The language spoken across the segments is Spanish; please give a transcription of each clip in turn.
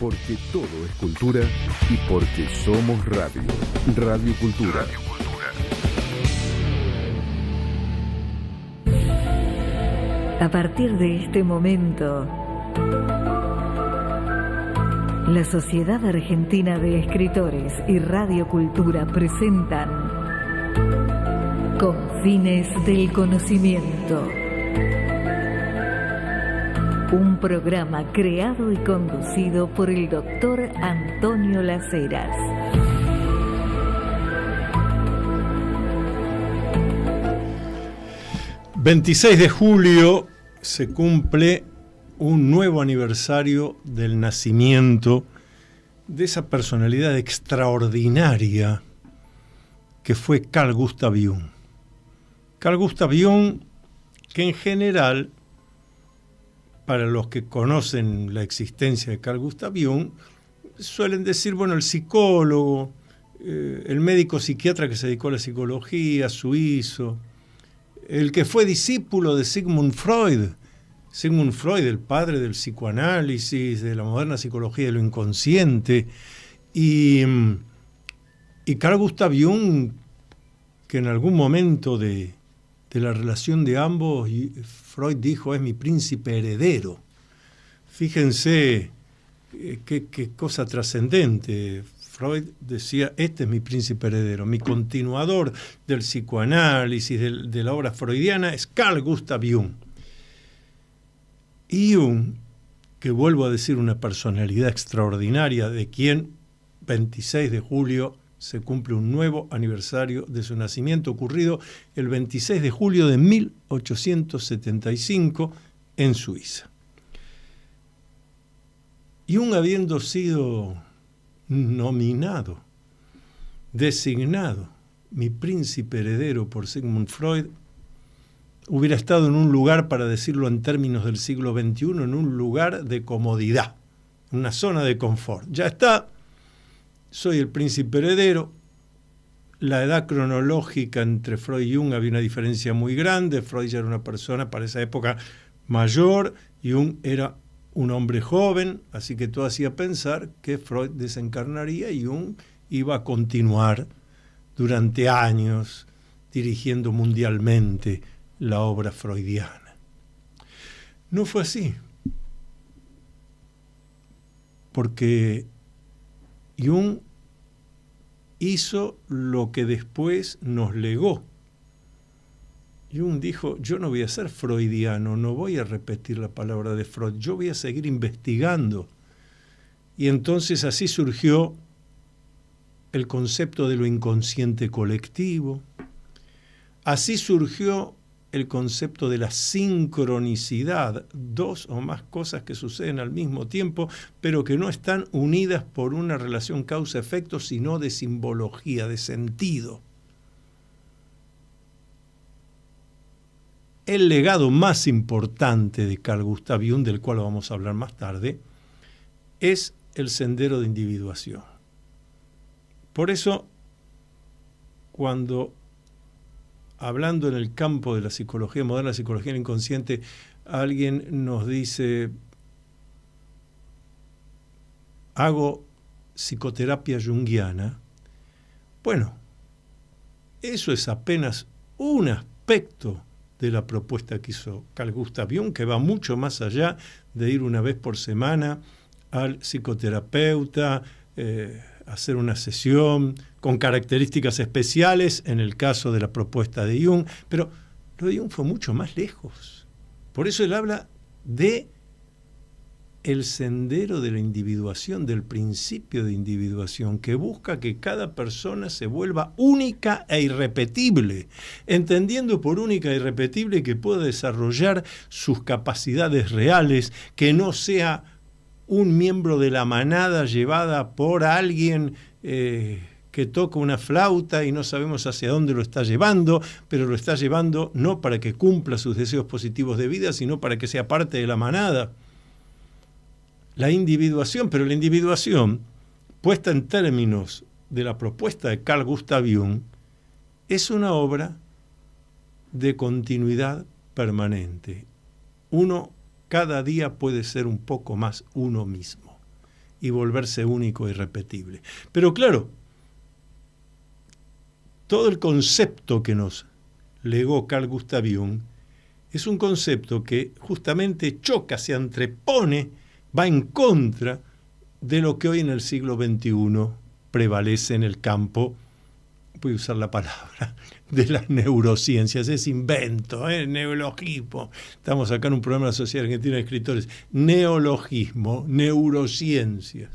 Porque todo es cultura y porque somos radio. Radio Cultura. Radio Cultura. A partir de este momento, la Sociedad Argentina de Escritores y Radio Cultura presentan Confines del Conocimiento. Un programa creado y conducido por el doctor Antonio Las Heras. ...26 de julio se cumple un nuevo aniversario del nacimiento de esa personalidad extraordinaria que fue Carl Gustav Jung. Carl Gustav Jung, que en general, para los que conocen la existencia de Carl Gustav Jung, suelen decir, bueno, el psicólogo, el médico psiquiatra que se dedicó a la psicología, suizo, el que fue discípulo de Sigmund Freud. Sigmund Freud, el padre del psicoanálisis, de la moderna psicología de lo inconsciente, y Carl Gustav Jung, que en algún momento de la relación de ambos, Freud dijo, es mi príncipe heredero. Fíjense qué cosa trascendente. Freud decía, este es mi príncipe heredero, mi continuador del psicoanálisis, de la obra freudiana, es Carl Gustav Jung. Y Jung, que vuelvo a decir, una personalidad extraordinaria, de quien 26 de julio se cumple un nuevo aniversario de su nacimiento, ocurrido el 26 de julio de 1875 en Suiza. Jung, habiendo sido nominado, designado mi príncipe heredero por Sigmund Freud, hubiera estado en un lugar, para decirlo en términos del siglo XXI, en un lugar de comodidad, una zona de confort. Ya está, soy el príncipe heredero. La edad cronológica entre Freud y Jung había una diferencia muy grande. Freud ya era una persona para esa época mayor, y Jung era un hombre joven, así que todo hacía pensar que Freud desencarnaría y Jung iba a continuar durante años dirigiendo mundialmente la obra freudiana. No fue así, porque Jung hizo lo que después nos legó. Jung dijo, yo no voy a ser freudiano, no voy a repetir la palabra de Freud, yo voy a seguir investigando. Y entonces así surgió el concepto de lo inconsciente colectivo, así surgió el concepto de la sincronicidad, dos o más cosas que suceden al mismo tiempo, pero que no están unidas por una relación causa-efecto, sino de simbología, de sentido. El legado más importante de Carl Gustav Jung, del cual vamos a hablar más tarde, es el sendero de individuación. Por eso, cuando, hablando en el campo de la psicología moderna, la psicología del inconsciente, alguien nos dice, hago psicoterapia junguiana, bueno, eso es apenas un aspecto de la propuesta que hizo Carl Gustav Jung, que va mucho más allá de ir una vez por semana al psicoterapeuta, hacer una sesión con características especiales en el caso de la propuesta de Jung, pero lo de Jung fue mucho más lejos. Por eso él habla de el sendero de la individuación, del principio de individuación, que busca que cada persona se vuelva única e irrepetible, entendiendo por única e irrepetible que pueda desarrollar sus capacidades reales, que no sea un miembro de la manada llevada por alguien que toca una flauta y no sabemos hacia dónde lo está llevando, pero lo está llevando no para que cumpla sus deseos positivos de vida, sino para que sea parte de la manada. La individuación, pero la individuación, puesta en términos de la propuesta de Carl Gustav Jung, es una obra de continuidad permanente. Uno cada día puede ser un poco más uno mismo. y volverse único e irrepetible. Pero claro, todo el concepto que nos legó Carl Gustav Jung es un concepto que justamente choca, se antrepone, va en contra de lo que hoy en el siglo XXI prevalece en el campo, voy a usar la palabra, de las neurociencias. Es invento, neologismo. Estamos acá en un programa de la Sociedad Argentina de Escritores. Neologismo, neurociencias.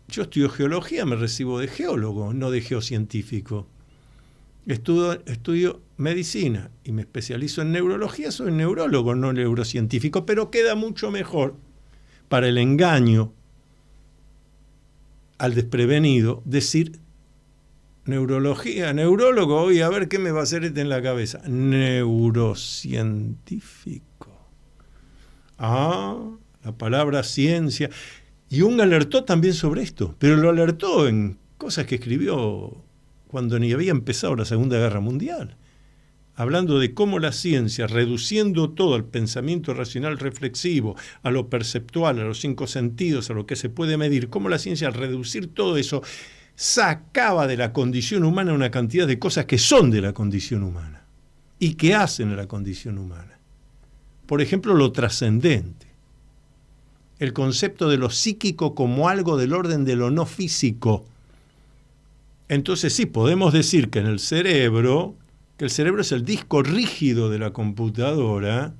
Yo estudio geología, me recibo de geólogo, no de geocientífico. Estudio medicina y me especializo en neurología, soy neurólogo, no neurocientífico, pero queda mucho mejor para el engaño al desprevenido decir neurología, neurólogo, oye, a ver qué me va a hacer en la cabeza. Neurocientífico. La palabra ciencia. Jung alertó también sobre esto, pero lo alertó en cosas que escribió cuando ni había empezado la Segunda Guerra Mundial, hablando de cómo la ciencia, reduciendo todo al pensamiento racional reflexivo, a lo perceptual, a los 5 sentidos, a lo que se puede medir, cómo la ciencia, al reducir todo eso, sacaba de la condición humana una cantidad de cosas que son de la condición humana y que hacen a la condición humana. Por ejemplo, lo trascendente, el concepto de lo psíquico como algo del orden de lo no físico. Entonces sí, podemos decir que en el cerebro, que el cerebro es el disco rígido de la computadora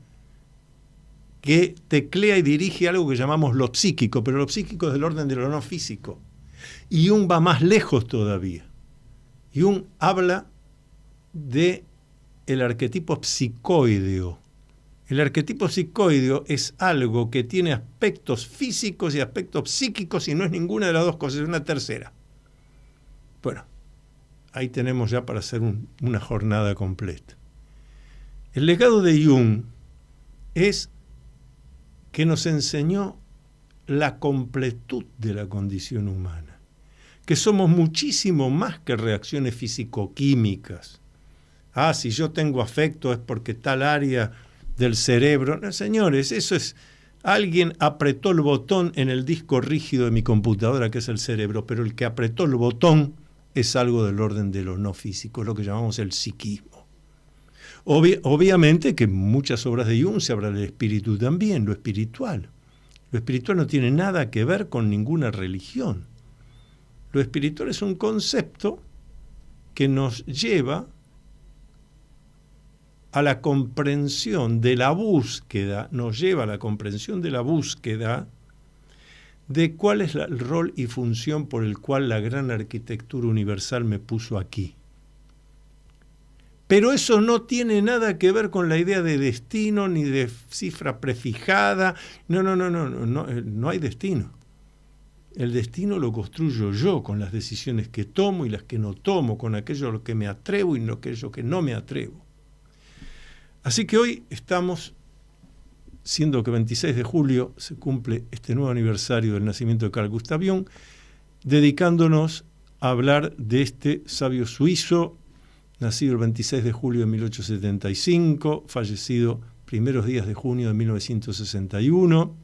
que teclea y dirige algo que llamamos lo psíquico, pero lo psíquico es del orden de lo no físico. Y Jung va más lejos todavía. Jung habla de el arquetipo psicoideo. El arquetipo psicoideo es algo que tiene aspectos físicos y aspectos psíquicos y no es ninguna de las dos cosas, es una tercera. Bueno, ahí tenemos ya para hacer una jornada completa. El legado de Jung es que nos enseñó la completud de la condición humana, que somos muchísimo más que reacciones físico-químicas. Si yo tengo afecto es porque tal área del cerebro. No, señores, eso es, alguien apretó el botón en el disco rígido de mi computadora, que es el cerebro, pero el que apretó el botón es algo del orden de lo no físico, es lo que llamamos el psiquismo. Obviamente que en muchas obras de Jung se habla del espíritu también, lo espiritual. Lo espiritual no tiene nada que ver con ninguna religión. Lo espiritual es un concepto que nos lleva a la comprensión de la búsqueda, de cuál es el rol y función por el cual la gran arquitectura universal me puso aquí. Pero eso no tiene nada que ver con la idea de destino ni de cifra prefijada. No hay destino. El destino lo construyo yo con las decisiones que tomo y las que no tomo, con aquello a lo que me atrevo y aquello que no me atrevo. Así que hoy estamos, siendo que 26 de julio se cumple este nuevo aniversario del nacimiento de Carl Gustav Jung, dedicándonos a hablar de este sabio suizo, nacido el 26 de julio de 1875, fallecido primeros días de junio de 1961,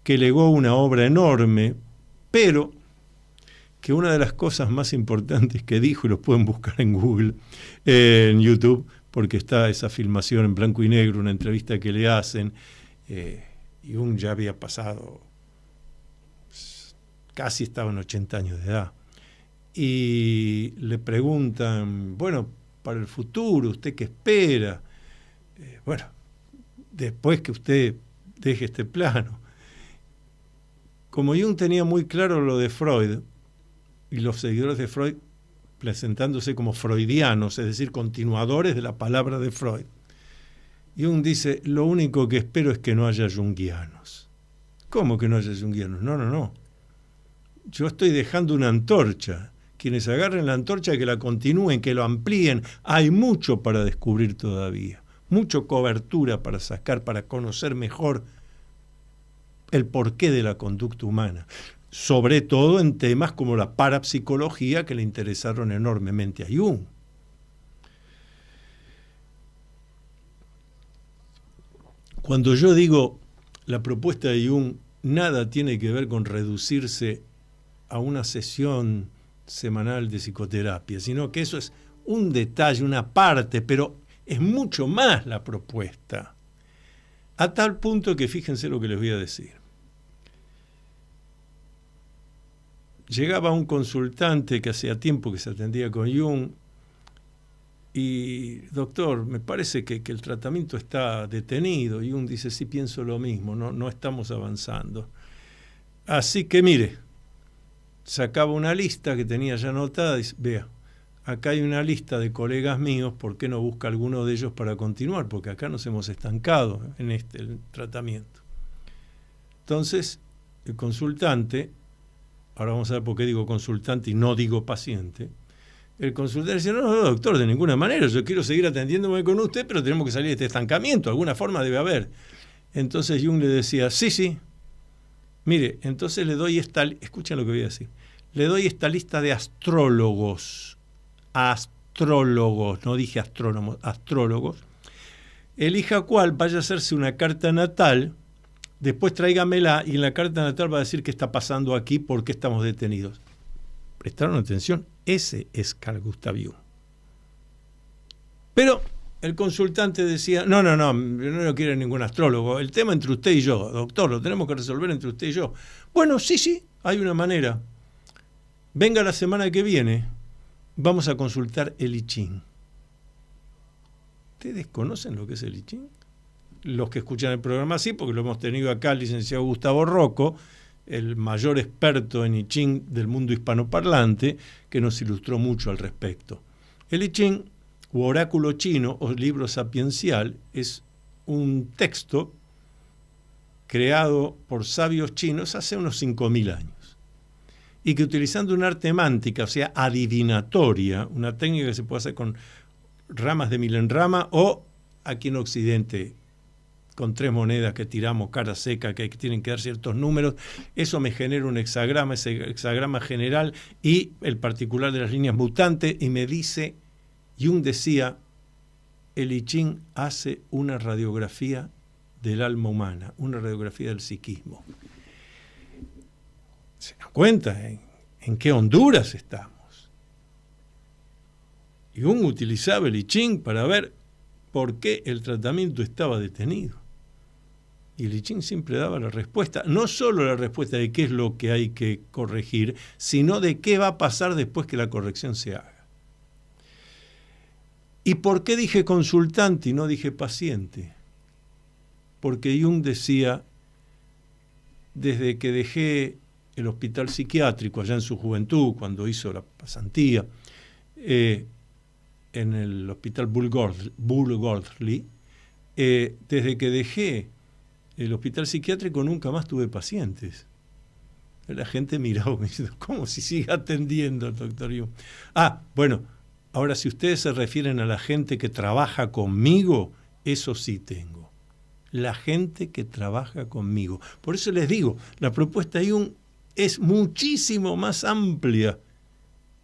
que legó una obra enorme, pero que una de las cosas más importantes que dijo, y lo pueden buscar en Google, en YouTube, porque está esa filmación en blanco y negro, una entrevista que le hacen, Jung ya había pasado, casi estaba en 80 años de edad, y le preguntan, bueno, para el futuro, ¿usted qué espera? Bueno, después que usted deje este plano. Como Jung tenía muy claro lo de Freud, y los seguidores de Freud presentándose como freudianos, es decir, continuadores de la palabra de Freud, Jung dice, lo único que espero es que no haya junguianos. ¿Cómo que no haya junguianos? No. Yo estoy dejando una antorcha. Quienes agarren la antorcha, que la continúen, que lo amplíen. Hay mucho para descubrir todavía. Mucha cobertura para sacar, para conocer mejor el porqué de la conducta humana. Sobre todo en temas como la parapsicología, que le interesaron enormemente a Jung. Cuando yo digo la propuesta de Jung nada tiene que ver con reducirse a una sesión semanal de psicoterapia, sino que eso es un detalle, una parte, pero es mucho más la propuesta. A tal punto que fíjense lo que les voy a decir. Llegaba un consultante que hacía tiempo que se atendía con Jung y, doctor, me parece que el tratamiento está detenido. Y Jung dice, sí, pienso lo mismo, no estamos avanzando. Así que mire, sacaba una lista que tenía ya anotada, dice, vea, acá hay una lista de colegas míos, ¿por qué no busca alguno de ellos para continuar? Porque acá nos hemos estancado en el tratamiento. Entonces, el consultante, ahora vamos a ver por qué digo consultante y no digo paciente, el consultante dice, no, doctor, de ninguna manera, yo quiero seguir atendiéndome con usted, pero tenemos que salir de este estancamiento, alguna forma debe haber. Entonces Jung le decía, sí, mire, entonces le doy escuchen lo que voy a decir, le doy esta lista de astrólogos, no dije astrónomos, astrólogos, elija cuál, vaya a hacerse una carta natal, después tráigamela y en la carta natal va a decir qué está pasando aquí, por qué estamos detenidos. ¿Prestaron atención? Ese es Carl Gustav Jung. Pero el consultante decía, no, yo no quiero ningún astrólogo, el tema entre usted y yo, doctor, lo tenemos que resolver entre usted y yo. Bueno, sí, hay una manera. Venga la semana que viene, vamos a consultar el I Ching. ¿Ustedes conocen lo que es el I Ching? Los que escuchan el programa sí, porque lo hemos tenido acá el licenciado Gustavo Rocco, el mayor experto en I Ching del mundo hispanoparlante, que nos ilustró mucho al respecto. El I Ching, u oráculo chino o libro sapiencial, es un texto creado por sabios chinos hace unos 5.000 años, y que utilizando un arte mántica, o sea, adivinatoria, una técnica que se puede hacer con ramas de milenrama o aquí en Occidente con 3 monedas que tiramos cara seca, que tienen que dar ciertos números, eso me genera un hexagrama, ese hexagrama general y el particular de las líneas mutantes, y me dice, Jung decía, el I Ching hace una radiografía del alma humana, una radiografía del psiquismo. ¿Se dan cuenta en qué Honduras estamos? Jung utilizaba el I Ching para ver por qué el tratamiento estaba detenido. Y el I Ching siempre daba la respuesta, no solo la respuesta de qué es lo que hay que corregir, sino de qué va a pasar después que la corrección se haga. ¿Y por qué dije consultante y no dije paciente? Porque Jung decía, desde que dejé el hospital psiquiátrico allá en su juventud, cuando hizo la pasantía, en el hospital Bulgorli, desde que dejé el hospital psiquiátrico nunca más tuve pacientes. La gente miraba me dice, ¿cómo si sigue atendiendo el doctor Jung? Bueno, ahora si ustedes se refieren a la gente que trabaja conmigo, eso sí tengo. La gente que trabaja conmigo. Por eso les digo, la propuesta de Jung es muchísimo más amplia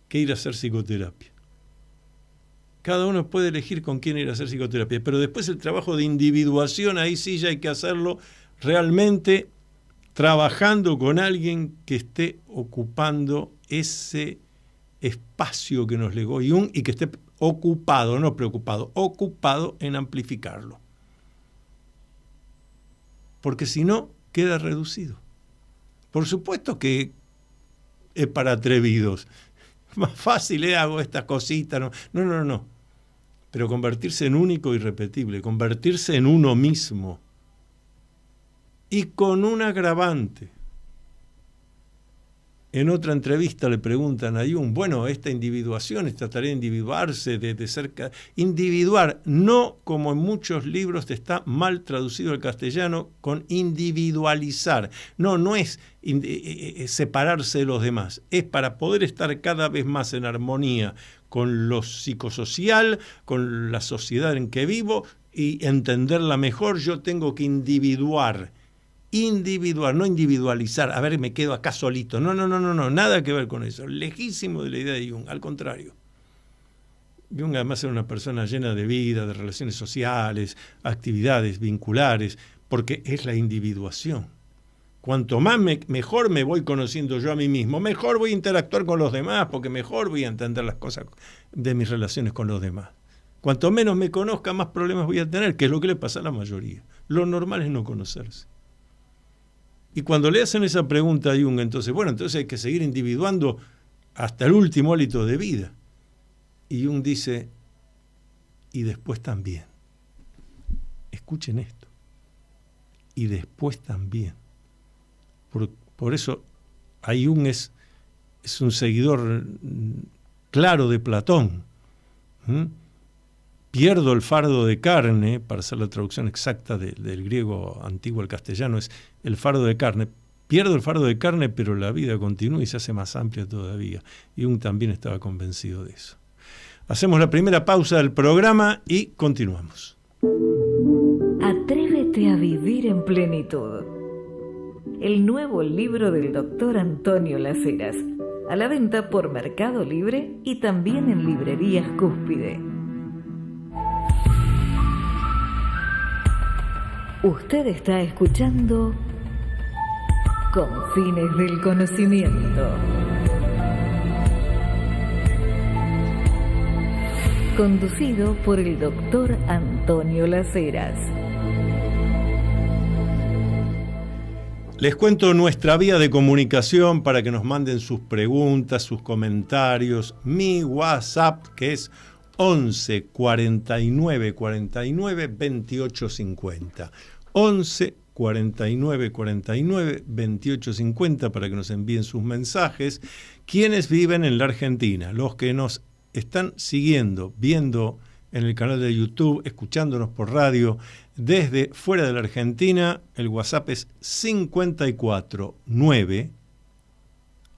que ir a hacer psicoterapia. Cada uno puede elegir con quién ir a hacer psicoterapia, pero después el trabajo de individuación, ahí sí ya hay que hacerlo realmente trabajando con alguien que esté ocupando ese espacio que nos legó Jung y que esté ocupado, no preocupado, ocupado en amplificarlo. Porque si no, queda reducido. Por supuesto que es para atrevidos. Más fácil hago estas cositas. No. Pero convertirse en único y irrepetible, convertirse en uno mismo. Y con un agravante. En otra entrevista le preguntan a Jung, bueno, esta individuación, esta tarea de individuarse, de cerca, individuar, no como en muchos libros está mal traducido al castellano, con individualizar. No es separarse de los demás, es para poder estar cada vez más en armonía con lo psicosocial, con la sociedad en que vivo y entenderla mejor, yo tengo que individuar, no individualizar, a ver, me quedo acá solito, no, nada que ver con eso, lejísimo de la idea de Jung, al contrario. Jung además era una persona llena de vida, de relaciones sociales, actividades vinculares, porque es la individuación. Cuanto más mejor me voy conociendo yo a mí mismo, mejor voy a interactuar con los demás, porque mejor voy a entender las cosas de mis relaciones con los demás. Cuanto menos me conozca, más problemas voy a tener, que es lo que le pasa a la mayoría. Lo normal es no conocerse. Y cuando le hacen esa pregunta a Jung, entonces hay que seguir individuando hasta el último hálito de vida. Y Jung dice, y después también. Escuchen esto. Y después también. Por eso, Jung es un seguidor claro de Platón. Pierdo el fardo de carne, para hacer la traducción exacta del griego antiguo al castellano, es el fardo de carne. Pierdo el fardo de carne, pero la vida continúa y se hace más amplia todavía. Jung también estaba convencido de eso. Hacemos la primera pausa del programa y continuamos. Atrévete a vivir en plenitud. El nuevo libro del doctor Antonio Las Heras, a la venta por Mercado Libre y también en librerías Cúspide. Usted está escuchando Confines del Conocimiento. Conducido por el doctor Antonio Las Heras. Les cuento nuestra vía de comunicación para que nos manden sus preguntas, sus comentarios. Mi WhatsApp, que es 11 49 49 28 50. 11 49 49 28 50 para que nos envíen sus mensajes. Quienes viven en la Argentina, los que nos están siguiendo, viendo en el canal de YouTube, escuchándonos por radio, desde fuera de la Argentina, el WhatsApp es 54 9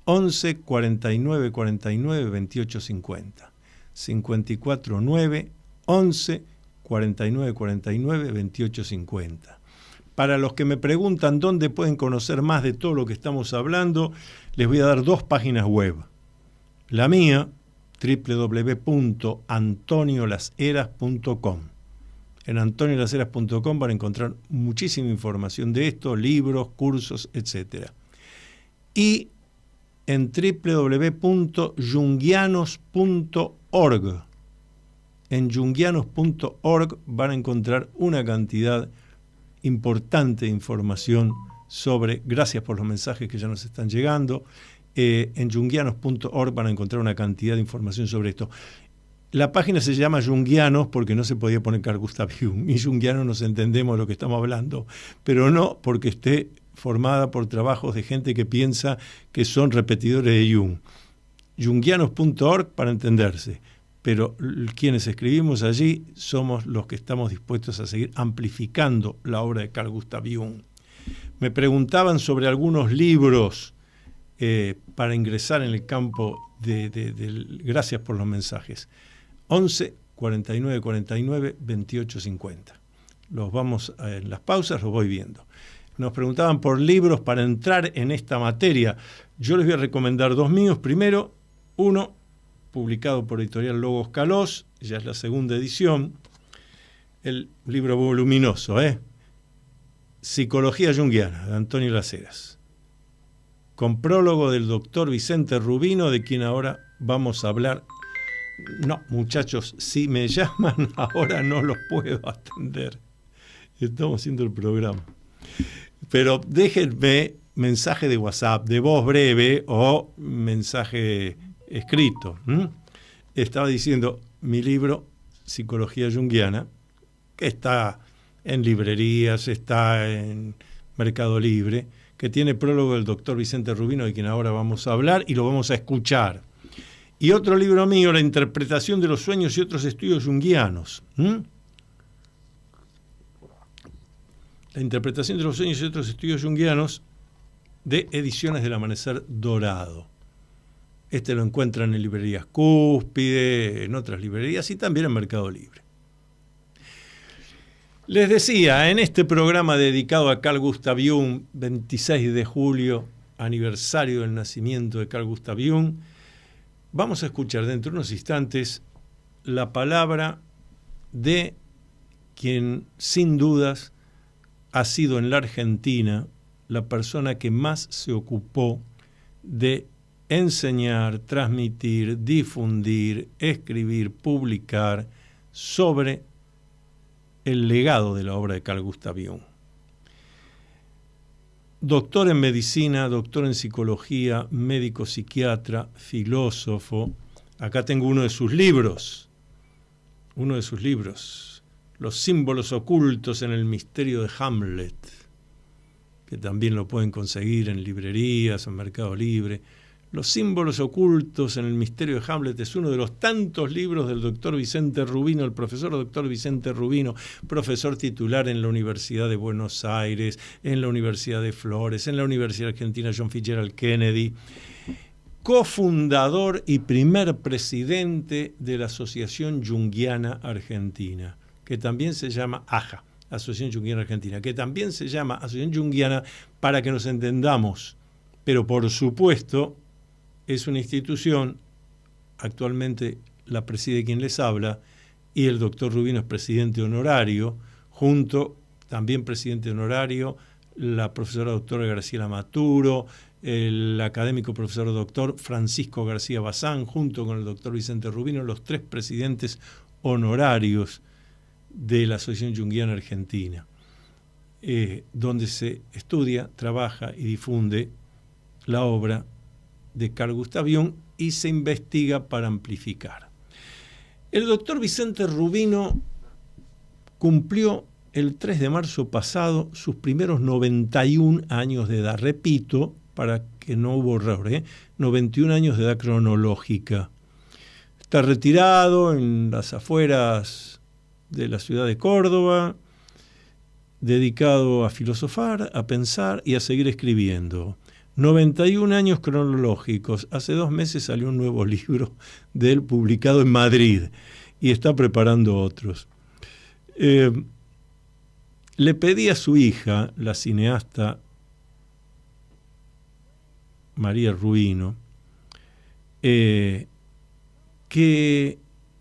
11 49 49 28 50. 54 9 11 49 49 28 50. Para los que me preguntan dónde pueden conocer más de todo lo que estamos hablando, les voy a dar 2 páginas web. La mía, www.antoniolaseras.com. En antoniolaseras.com van a encontrar muchísima información de esto, libros, cursos, etc. Y en www.jungianos.org. En jungianos.org van a encontrar una cantidad importante de información sobre, gracias por los mensajes que ya nos están llegando, en jungianos.org van a encontrar una cantidad de información sobre esto. La página se llama Jungianos porque no se podía poner Carl Gustav Jung, y Jungianos nos entendemos de lo que estamos hablando, pero no porque esté formada por trabajos de gente que piensa que son repetidores de Jung. Jungianos.org para entenderse, pero quienes escribimos allí somos los que estamos dispuestos a seguir amplificando la obra de Carl Gustav Jung. Me preguntaban sobre algunos libros para ingresar en el campo de gracias por los mensajes. 11 49 49 28 50. Los vamos en las pausas, los voy viendo. Nos preguntaban por libros para entrar en esta materia. Yo les voy a recomendar 2 míos. Primero, uno publicado por Editorial Logos Calós, ya es la 2ª edición, el libro voluminoso, Psicología Junguiana, de Antonio Las Heras, con prólogo del doctor Vicente Rubino, de quien ahora vamos a hablar. No, muchachos, si me llaman ahora no los puedo atender. Estamos haciendo el programa. Pero déjenme mensaje de WhatsApp, de voz breve o mensaje escrito. Estaba diciendo mi libro, Psicología Junguiana, que está en librerías, está en Mercado Libre, que tiene prólogo del doctor Vicente Rubino, de quien ahora vamos a hablar y lo vamos a escuchar. Y otro libro mío, La interpretación de los sueños y otros estudios junguianos. La interpretación de los sueños y otros estudios junguianos, de Ediciones del Amanecer Dorado. Este lo encuentran en librerías Cúspide, en otras librerías y también en Mercado Libre. Les decía, en este programa dedicado a Carl Gustav Jung, 26 de julio, aniversario del nacimiento de Carl Gustav Jung, vamos a escuchar dentro de unos instantes la palabra de quien sin dudas ha sido en la Argentina la persona que más se ocupó de enseñar, transmitir, difundir, escribir, publicar sobre el legado de la obra de Carl Gustav Jung. Doctor en medicina, doctor en psicología, médico psiquiatra, filósofo. Acá tengo uno de sus libros, Los símbolos ocultos en el misterio de Hamlet, que también lo pueden conseguir en librerías o en Mercado Libre. Los símbolos ocultos en el misterio de Hamlet es uno de los tantos libros del doctor Vicente Rubino, el profesor doctor Vicente Rubino, profesor titular en la Universidad de Buenos Aires, en la Universidad de Flores, en la Universidad Argentina John Fitzgerald Kennedy, cofundador y primer presidente de la Asociación Junguiana Argentina, que también se llama AJA, Asociación Junguiana Argentina, que también se llama Asociación Junguiana para que nos entendamos, pero por supuesto es una institución, actualmente la preside quien les habla, y el doctor Rubino es presidente honorario, junto, también presidente honorario, la profesora doctora Graciela Maturo, el académico profesor doctor Francisco García Bazán, junto con el doctor Vicente Rubino, los 3 presidentes honorarios de la Asociación Junguiana Argentina, donde se estudia, trabaja y difunde la obra de Carl Gustav Jung y se investiga para amplificar. El doctor Vicente Rubino cumplió el 3 de marzo pasado sus primeros 91 años de edad. Repito, para que no hubo error, 91 años de edad cronológica. Está retirado en las afueras de la ciudad de Córdoba, dedicado a filosofar, a pensar y a seguir escribiendo. 91 años cronológicos. Hace 2 meses salió un nuevo libro de él publicado en Madrid y está preparando otros. Le pedí a su hija, la cineasta María Rubino, que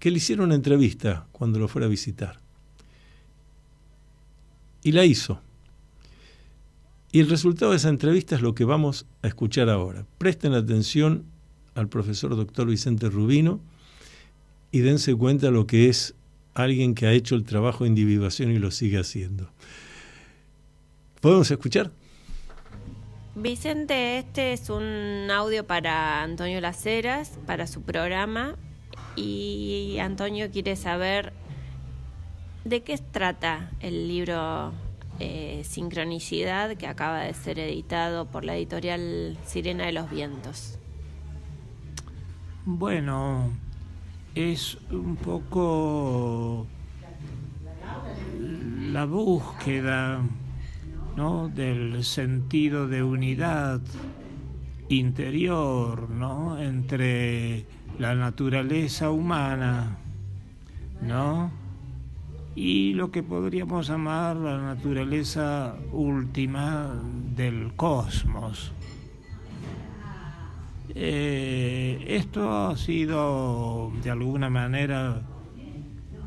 le hiciera una entrevista cuando lo fuera a visitar. Y la hizo. Y el resultado de esa entrevista es lo que vamos a escuchar ahora. Presten atención al profesor doctor Vicente Rubino y dense cuenta lo que es alguien que ha hecho el trabajo de individuación y lo sigue haciendo. ¿Podemos escuchar? Vicente, este es un audio para Antonio Las Heras, para su programa, y Antonio quiere saber de qué trata el libro Sincronicidad, que acaba de ser editado por la editorial Sirena de los Vientos. Bueno, es un poco la búsqueda, ¿no?, del sentido de unidad interior, ¿no?, entre la naturaleza humana, ¿no?, y lo que podríamos llamar la naturaleza última del cosmos. Esto ha sido de alguna manera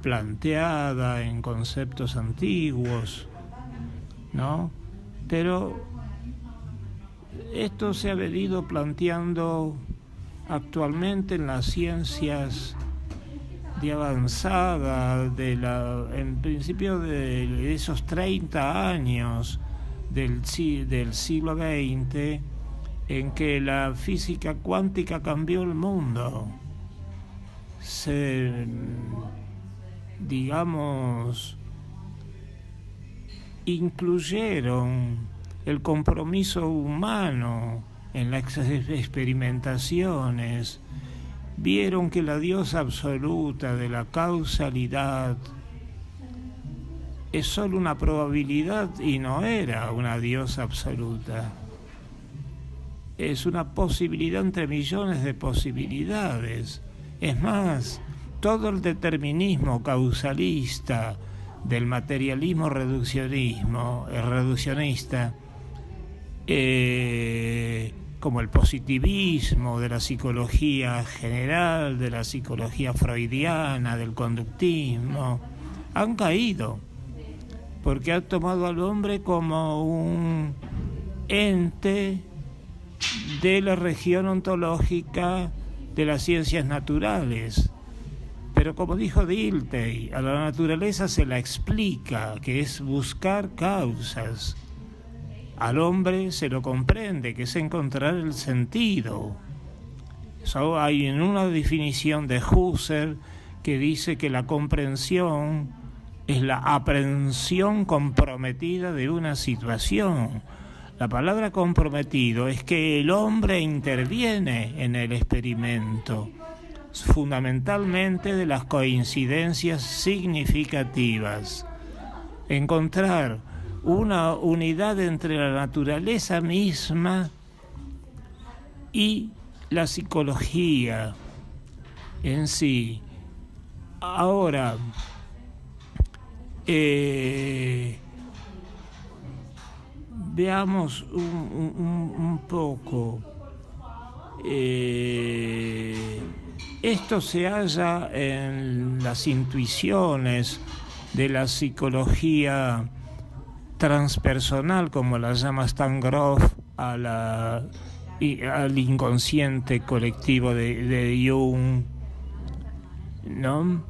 planteada en conceptos antiguos, ¿no? Pero esto se ha venido planteando actualmente en las ciencias de avanzada, en principio de esos 30 años del siglo XX, en que la física cuántica cambió el mundo. Se, digamos, incluyeron el compromiso humano en las experimentaciones, vieron que la diosa absoluta de la causalidad es solo una probabilidad y no era una diosa absoluta. Es una posibilidad entre millones de posibilidades. Es más, todo el determinismo causalista del materialismo reduccionista, como el positivismo de la psicología general, de la psicología freudiana, del conductismo, han caído, porque han tomado al hombre como un ente de la región ontológica de las ciencias naturales. Pero como dijo Dilthey, a la naturaleza se la explica, que es buscar causas. Al hombre se lo comprende, que es encontrar el sentido. Eso hay en una definición de Husserl que dice que la comprensión es la aprehensión comprometida de una situación. La palabra comprometido es que el hombre interviene en el experimento, fundamentalmente de las coincidencias significativas. Encontrar una unidad entre la naturaleza misma y la psicología en sí. Ahora, veamos un poco. Esto se halla en las intuiciones de la psicología transpersonal, como la llama Stan Grof, al inconsciente colectivo de Jung, ¿no?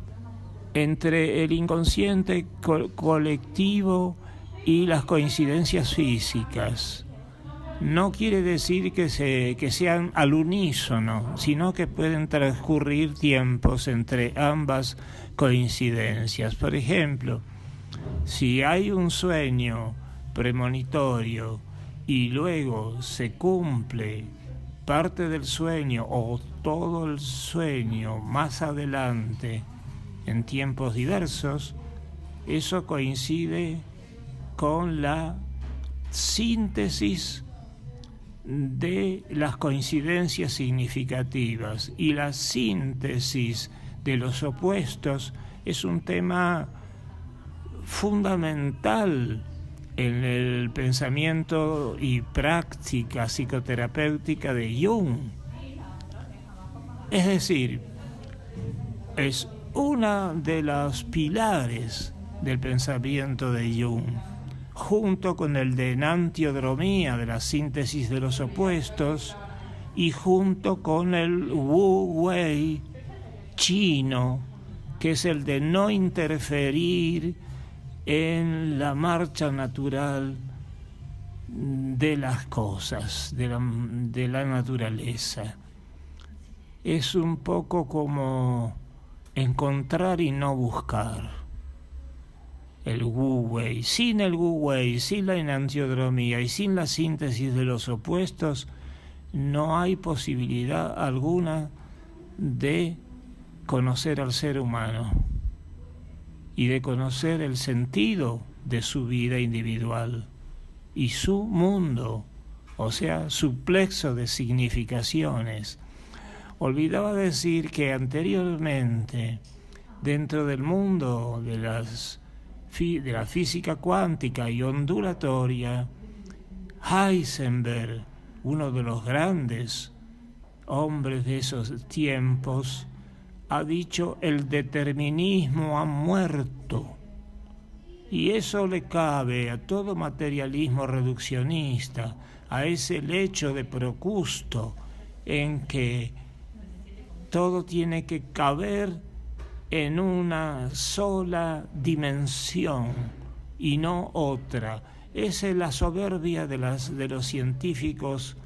Entre el inconsciente colectivo y las coincidencias físicas. No quiere decir que sean al unísono, sino que pueden transcurrir tiempos entre ambas coincidencias. Por ejemplo, si hay un sueño premonitorio y luego se cumple parte del sueño o todo el sueño más adelante en tiempos diversos, eso coincide con la síntesis de las coincidencias significativas, y la síntesis de los opuestos es un tema fundamental en el pensamiento y práctica psicoterapéutica de Jung. Es decir, es una de los pilares del pensamiento de Jung, junto con el de enantiodromía, de la síntesis de los opuestos, y junto con el Wu Wei chino, que es el de no interferir en la marcha natural de las cosas, de la naturaleza. Es un poco como encontrar y no buscar. El Wu Wei. Sin el Wu Wei, sin la enantiodromía y sin la síntesis de los opuestos, no hay posibilidad alguna de conocer al ser humano y de conocer el sentido de su vida individual y su mundo, o sea, su plexo de significaciones. Olvidaba decir que anteriormente, dentro del mundo de la física cuántica y ondulatoria, Heisenberg, uno de los grandes hombres de esos tiempos, ha dicho: el determinismo ha muerto. Y eso le cabe a todo materialismo reduccionista, a ese lecho de Procusto en que todo tiene que caber en una sola dimensión y no otra. Esa es la soberbia de los científicos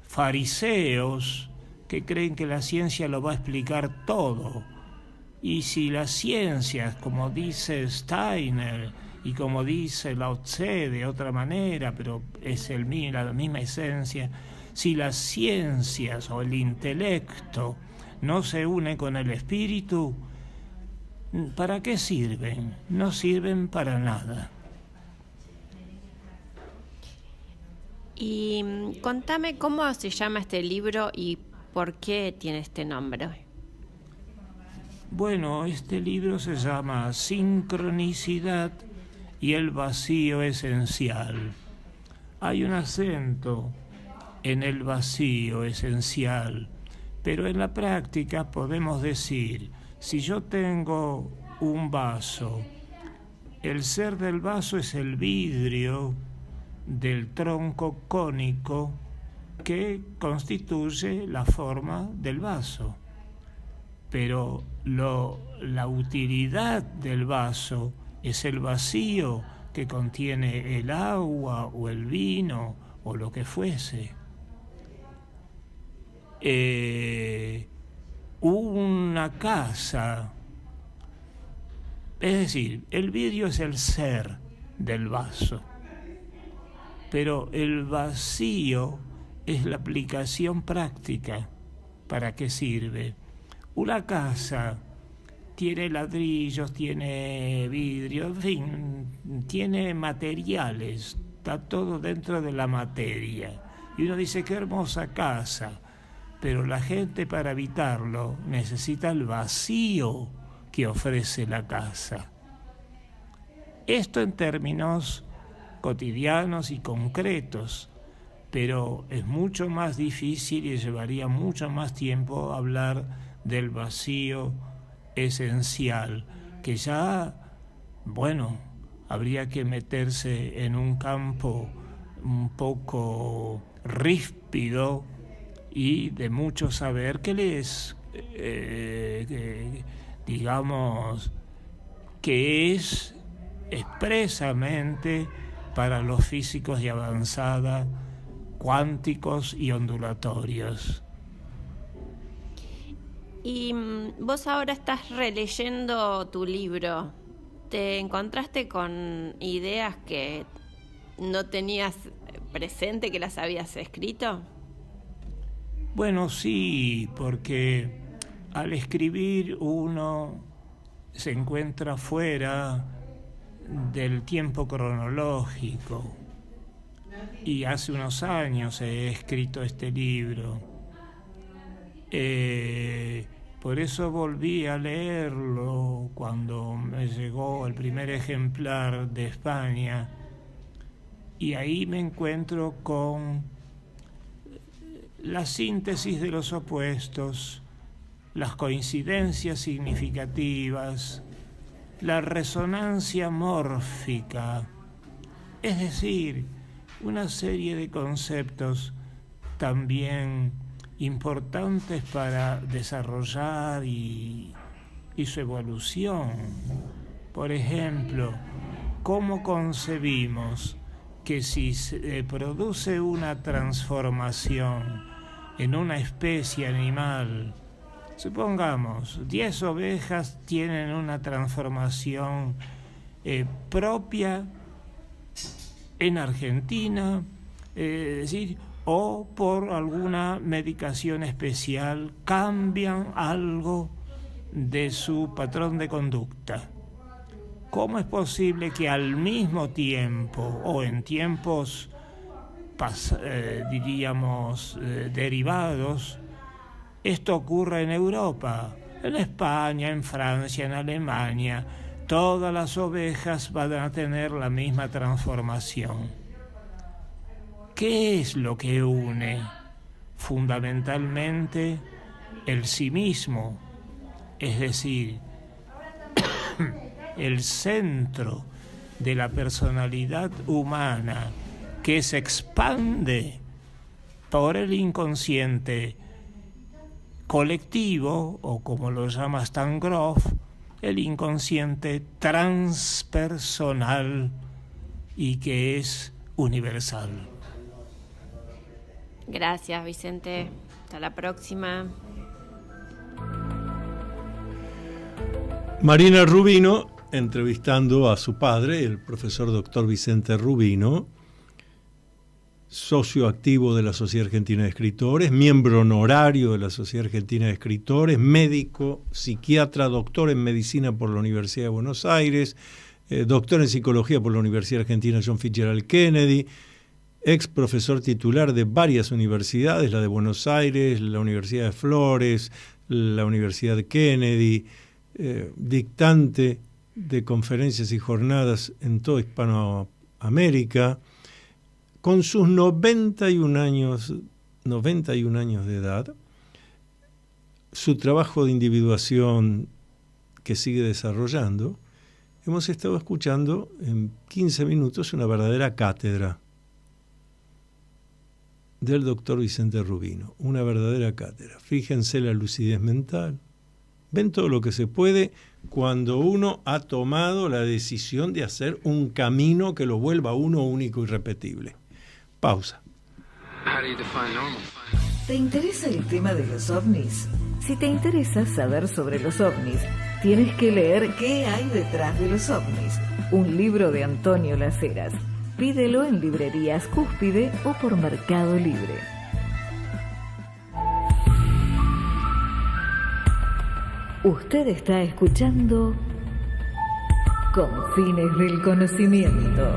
fariseos que creen que la ciencia lo va a explicar todo. Y si las ciencias, como dice Steiner y como dice Lao Tse de otra manera, pero es la misma esencia, si las ciencias o el intelecto no se unen con el espíritu, ¿para qué sirven? No sirven para nada. Y contame cómo se llama este libro y por qué tiene este nombre. Bueno, este libro se llama Sincronicidad y el vacío esencial. Hay un acento en el vacío esencial, pero en la práctica podemos decir, si yo tengo un vaso, el ser del vaso es el vidrio del tronco cónico que constituye la forma del vaso. Pero la utilidad del vaso es el vacío que contiene el agua o el vino o lo que fuese. Una casa, es decir, el vidrio es el ser del vaso, pero el vacío es la aplicación práctica. ¿Para qué sirve? Una casa tiene ladrillos, tiene vidrio, en fin, tiene materiales, está todo dentro de la materia. Y uno dice, qué hermosa casa, pero la gente para habitarlo necesita el vacío que ofrece la casa. Esto en términos cotidianos y concretos, pero es mucho más difícil y llevaría mucho más tiempo hablar del vacío esencial, que ya, bueno, habría que meterse en un campo un poco ríspido y de mucho saber que digamos que es expresamente para los físicos de avanzada, cuánticos y ondulatorios. Y vos ahora estás releyendo tu libro. ¿Te encontraste con ideas que no tenías presente que las habías escrito? Bueno, sí, porque al escribir uno se encuentra fuera del tiempo cronológico. Y hace unos años he escrito este libro. Por eso volví a leerlo cuando me llegó el primer ejemplar de España. Y ahí me encuentro con la síntesis de los opuestos, las coincidencias significativas, la resonancia mórfica, es decir, una serie de conceptos también importantes para desarrollar y su evolución. Por ejemplo, ¿cómo concebimos que si se produce una transformación en una especie animal, supongamos 10 ovejas tienen una transformación propia en Argentina, es decir, o por alguna medicación especial cambian algo de su patrón de conducta? ¿Cómo es posible que al mismo tiempo o en tiempos derivados esto ocurra en Europa, en España, en Francia, en Alemania? Todas las ovejas van a tener la misma transformación. ¿Qué es lo que une? Fundamentalmente el sí mismo, es decir, el centro de la personalidad humana que se expande por el inconsciente colectivo, o como lo llama Stan Grof, el inconsciente transpersonal y que es universal. Gracias, Vicente. Hasta la próxima. Marina Rubino entrevistando a su padre, el profesor doctor Vicente Rubino, socio activo de la Sociedad Argentina de Escritores, miembro honorario de la Sociedad Argentina de Escritores, médico, psiquiatra, doctor en medicina por la Universidad de Buenos Aires, doctor en psicología por la Universidad Argentina John Fitzgerald Kennedy, ex profesor titular de varias universidades, la de Buenos Aires, la Universidad de Flores, la Universidad de Kennedy, dictante de conferencias y jornadas en toda Hispanoamérica. Con sus 91 años de edad, su trabajo de individuación que sigue desarrollando, hemos estado escuchando en 15 minutos una verdadera cátedra del doctor Vicente Rubino, una verdadera cátedra. Fíjense la lucidez mental. Ven todo lo que se puede cuando uno ha tomado la decisión de hacer un camino que lo vuelva a uno único y repetible. Pausa. ¿Te interesa el tema de los ovnis? Si te interesa saber sobre los ovnis, tienes que leer ¿Qué hay detrás de los ovnis? Un libro de Antonio Las Heras. Pídelo en librerías Cúspide o por Mercado Libre. Usted está escuchando Confines del Conocimiento.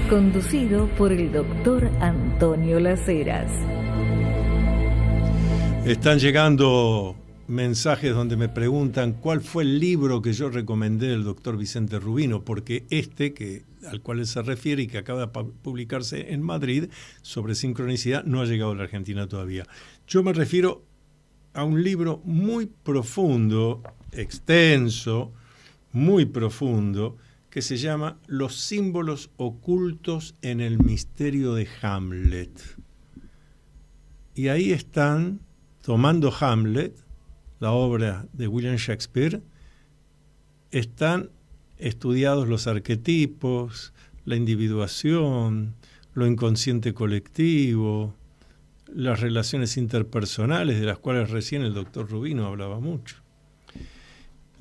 Conducido por el doctor Antonio Las Heras. Están llegando mensajes donde me preguntan cuál fue el libro que yo recomendé del doctor Vicente Rubino, porque al cual él se refiere y que acaba de publicarse en Madrid sobre sincronicidad no ha llegado a la Argentina todavía. Yo me refiero a un libro muy profundo, extenso, muy profundo, que se llama Los símbolos ocultos en el misterio de Hamlet. Y ahí están, tomando Hamlet, la obra de William Shakespeare, están estudiados los arquetipos, la individuación, lo inconsciente colectivo, las relaciones interpersonales, de las cuales recién el doctor Rubino hablaba mucho.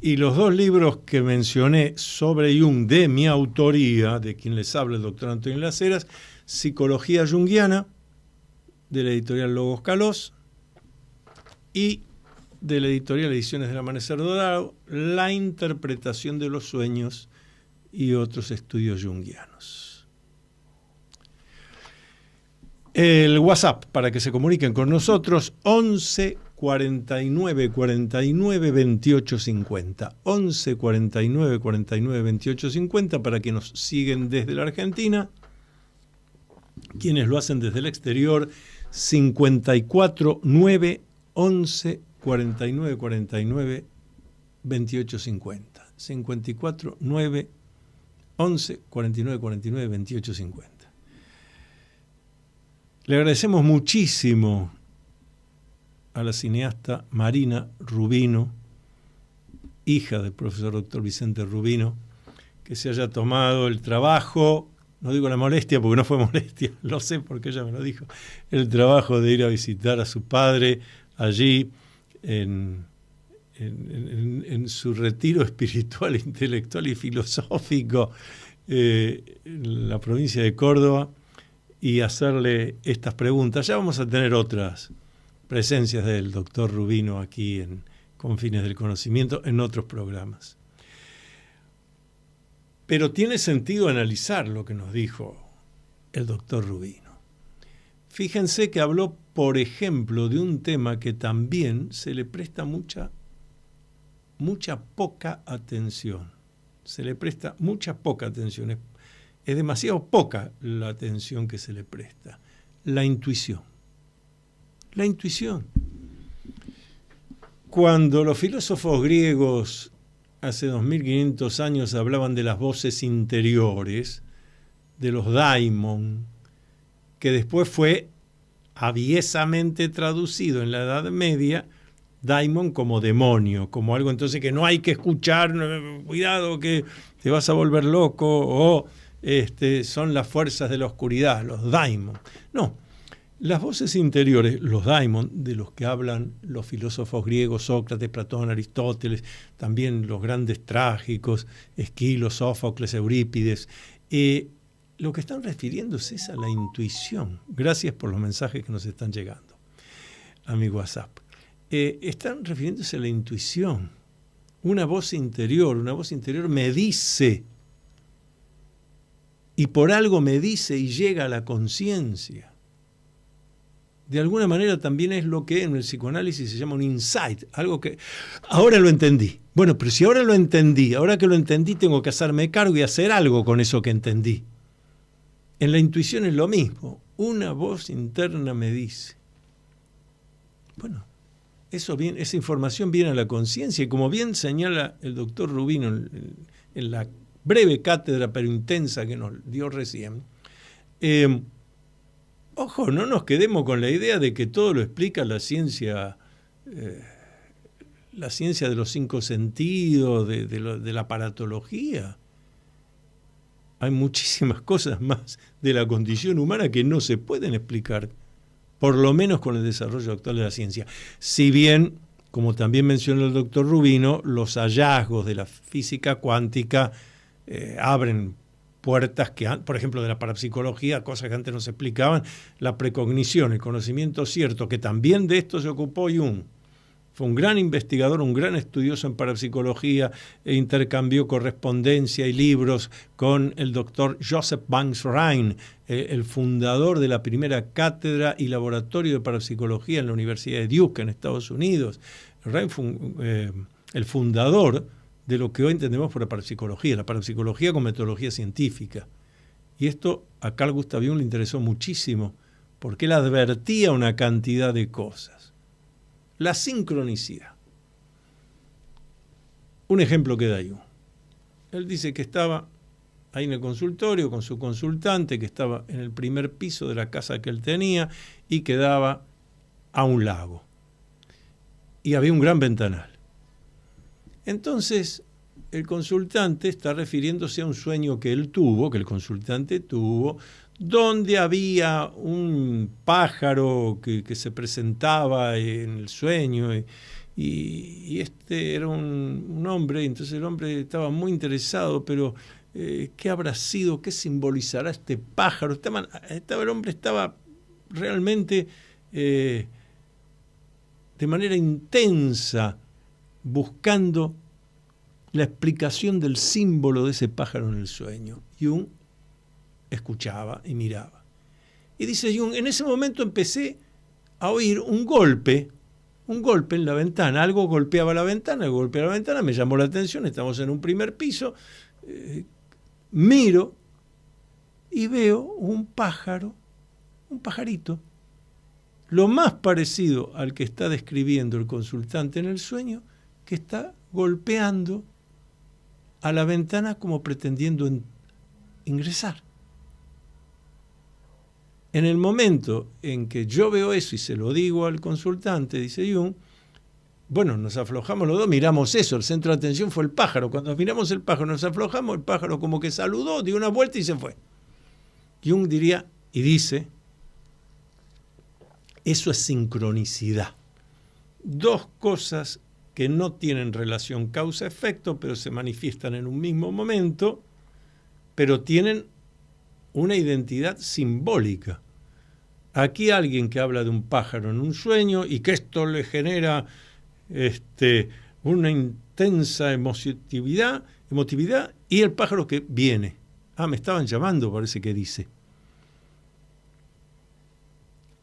Y los dos libros que mencioné sobre Jung, de mi autoría, de quien les habla el doctor Antonio Las Heras, Psicología Junguiana, de la editorial Logos Kalós, y de la editorial Ediciones del Amanecer Dorado, La interpretación de los sueños y otros estudios junguianos. El WhatsApp para que se comuniquen con nosotros, 11 49 49 28 50. 11 49 49 28 50 para que nos siguen desde la Argentina. Quienes lo hacen desde el exterior, 54 9 11 49 49 28 50. 54 9 11 49 49 28 50. Le agradecemos muchísimo a la cineasta Marina Rubino, hija del profesor doctor Vicente Rubino, que se haya tomado el trabajo, no digo la molestia porque no fue molestia, lo sé porque ella me lo dijo, el trabajo de ir a visitar a su padre allí en su retiro espiritual, intelectual y filosófico en la provincia de Córdoba, y hacerle estas preguntas. Ya vamos a tener otras presencias del doctor Rubino aquí en Confines del Conocimiento en otros programas. Pero tiene sentido analizar lo que nos dijo el doctor Rubino. Fíjense que habló, por ejemplo, de un tema que también se le presta mucha poca atención. Se le presta mucha poca atención. Es demasiado poca la atención que se le presta. La intuición. La intuición. Cuando los filósofos griegos hace 2500 años hablaban de las voces interiores, de los daimon, que después fue aviesamente traducido en la Edad Media, daimon como demonio, como algo entonces que no hay que escuchar, cuidado que te vas a volver loco, o son las fuerzas de la oscuridad, los daimon. No, las voces interiores, los daimon, de los que hablan los filósofos griegos, Sócrates, Platón, Aristóteles, también los grandes trágicos, Esquilo, Sófocles, Eurípides, lo que están refiriéndose es a la intuición. Gracias por los mensajes que nos están llegando a mi WhatsApp. Están refiriéndose a la intuición. Una voz interior me dice, y por algo me dice y llega a la conciencia. De alguna manera también es lo que en el psicoanálisis se llama un insight, algo que ahora lo entendí. Bueno, pero si ahora lo entendí, ahora que lo entendí tengo que hacerme cargo y hacer algo con eso que entendí. En la intuición es lo mismo, una voz interna me dice. Bueno, esa información viene a la conciencia y como bien señala el doctor Rubino en la breve cátedra pero intensa que nos dio recién, ojo, no nos quedemos con la idea de que todo lo explica la ciencia de los 5 sentidos, de la aparatología. Hay muchísimas cosas más de la condición humana que no se pueden explicar, por lo menos con el desarrollo actual de la ciencia. Si bien, como también mencionó el doctor Rubino, los hallazgos de la física cuántica abren puertas que, por ejemplo, de la parapsicología, cosas que antes no se explicaban, la precognición, el conocimiento cierto, que también de esto se ocupó Jung. Fue un gran investigador, un gran estudioso en parapsicología, e intercambió correspondencia y libros con el doctor Joseph Banks Rhine, el fundador de la primera cátedra y laboratorio de parapsicología en la Universidad de Duke, en Estados Unidos. Rhine fue el fundador de lo que hoy entendemos por la parapsicología con metodología científica. Y esto a Carl Gustav Jung le interesó muchísimo, porque él advertía una cantidad de cosas. La sincronicidad. Un ejemplo que da Jung. Él dice que estaba ahí en el consultorio con su consultante, que estaba en el primer piso de la casa que él tenía y que daba a un lago. Y había un gran ventanal. Entonces, el consultante está refiriéndose a un sueño que él tuvo, que el consultante tuvo, donde había un pájaro que se presentaba en el sueño y este era un hombre, entonces el hombre estaba muy interesado, pero ¿qué habrá sido? ¿Qué simbolizará este pájaro? El hombre estaba realmente de manera intensa buscando la explicación del símbolo de ese pájaro en el sueño. Jung escuchaba y miraba. Y dice Jung, en ese momento empecé a oír un golpe en la ventana. Algo golpeaba la ventana, me llamó la atención, estamos en un primer piso, miro y veo un pajarito, lo más parecido al que está describiendo el consultante en el sueño, que está golpeando a la ventana como pretendiendo ingresar. En el momento en que yo veo eso y se lo digo al consultante, dice Jung, bueno, nos aflojamos los dos, miramos eso, el centro de atención fue el pájaro. Cuando miramos el pájaro, nos aflojamos, el pájaro como que saludó, dio una vuelta y se fue. Jung diría y dice, eso es sincronicidad. Dos cosas que no tienen relación causa-efecto, pero se manifiestan en un mismo momento, pero tienen una identidad simbólica. Aquí alguien que habla de un pájaro en un sueño y que esto le genera una intensa emotividad y el pájaro que viene. Me estaban llamando, parece que dice.